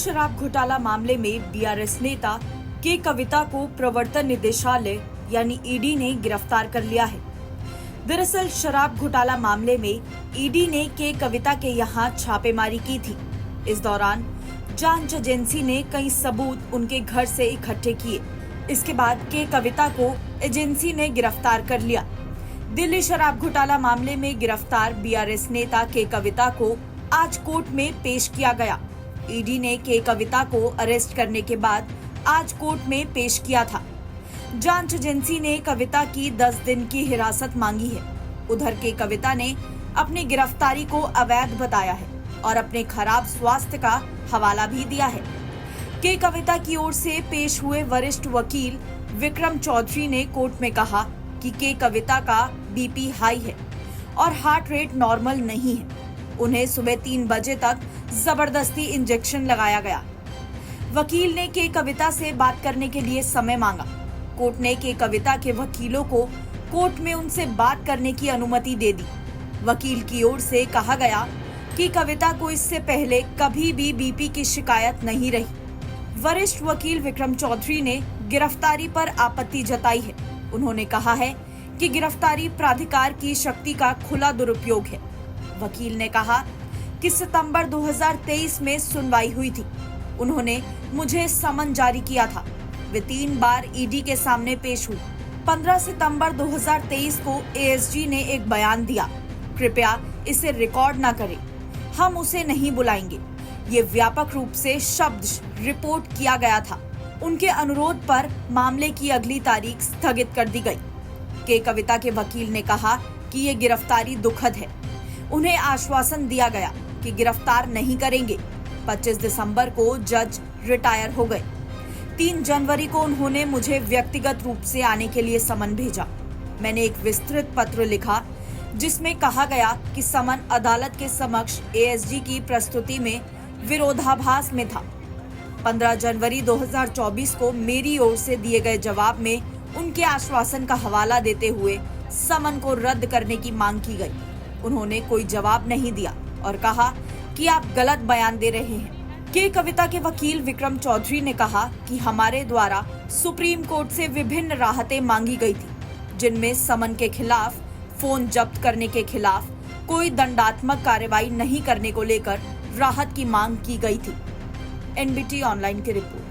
शराब घोटाला मामले में बीआरएस नेता के कविता को प्रवर्तन निदेशालय यानी ईडी ने गिरफ्तार कर लिया है। दरअसल शराब घोटाला मामले में ईडी ने के कविता के यहां छापेमारी की थी। इस दौरान जांच एजेंसी ने कई सबूत उनके घर से इकट्ठे किए। इसके बाद के कविता को एजेंसी ने गिरफ्तार कर लिया। दिल्ली शराब घोटाला मामले में गिरफ्तार बीआरएस नेता के कविता को आज कोर्ट में पेश किया गया। ईडी ने के कविता को अरेस्ट करने के बाद आज कोर्ट में पेश किया था। जांच एजेंसी ने कविता की 10 दिन की हिरासत मांगी है। उधर के कविता ने अपनी गिरफ्तारी को अवैध बताया है और अपने खराब स्वास्थ्य का हवाला भी दिया है। के कविता की ओर से पेश हुए वरिष्ठ वकील विक्रम चौधरी ने कोर्ट में कहा कि के कविता का बीपी हाई है और हार्ट रेट नॉर्मल नहीं है। उन्हें सुबह 3 बजे तक जबरदस्ती इंजेक्शन लगाया गया। वकील ने के कविता से बात करने के लिए समय मांगा। कोर्ट ने के कविता के वकीलों को कोर्ट में उनसे बात करने की अनुमति दे दी। वकील की ओर से कहा गया कि कविता को इससे पहले कभी भी बीपी की शिकायत नहीं रही। वरिष्ठ वकील विक्रम चौधरी ने गिरफ्तारी पर आपत्ति जताई है। उन्होंने कहा है कि गिरफ्तारी प्राधिकार की शक्ति का खुला दुरुपयोग है। वकील ने कहा कि सितंबर 2023 में सुनवाई हुई थी। उन्होंने मुझे समन जारी किया था। वे 3 बार ईडी के सामने पेश हुए। 15 सितंबर 2023 को एएसजी ने एक बयान दिया, कृपया इसे रिकॉर्ड न करें, हम उसे नहीं बुलाएंगे। ये व्यापक रूप से शब्द रिपोर्ट किया गया था। उनके अनुरोध पर मामले की अगली तारीख स्थगित कर दी गई। के कविता के वकील ने कहा कि ये गिरफ्तारी दुखद है। उन्हें आश्वासन दिया गया कि गिरफ्तार नहीं करेंगे। 25 दिसंबर को जज रिटायर हो गए। 3 जनवरी को उन्होंने मुझे व्यक्तिगत रूप से आने के लिए समन भेजा। मैंने एक विस्तृत पत्र लिखा जिसमें कहा गया कि समन अदालत के समक्ष एएसजी की प्रस्तुति में विरोधाभास में था। 15 जनवरी 2024 को मेरी ओर से दिए गए जवाब में उनके आश्वासन का हवाला देते हुए समन को रद्द करने की मांग की गई। उन्होंने कोई जवाब नहीं दिया और कहा कि आप गलत बयान दे रहे हैं। के कविता के वकील विक्रम चौधरी ने कहा कि हमारे द्वारा सुप्रीम कोर्ट से विभिन्न राहतें मांगी गई थी, जिनमें समन के खिलाफ, फोन जब्त करने के खिलाफ कोई दंडात्मक कार्रवाई नहीं करने को लेकर राहत की मांग की गई थी। एनबीटी ऑनलाइन की रिपोर्ट।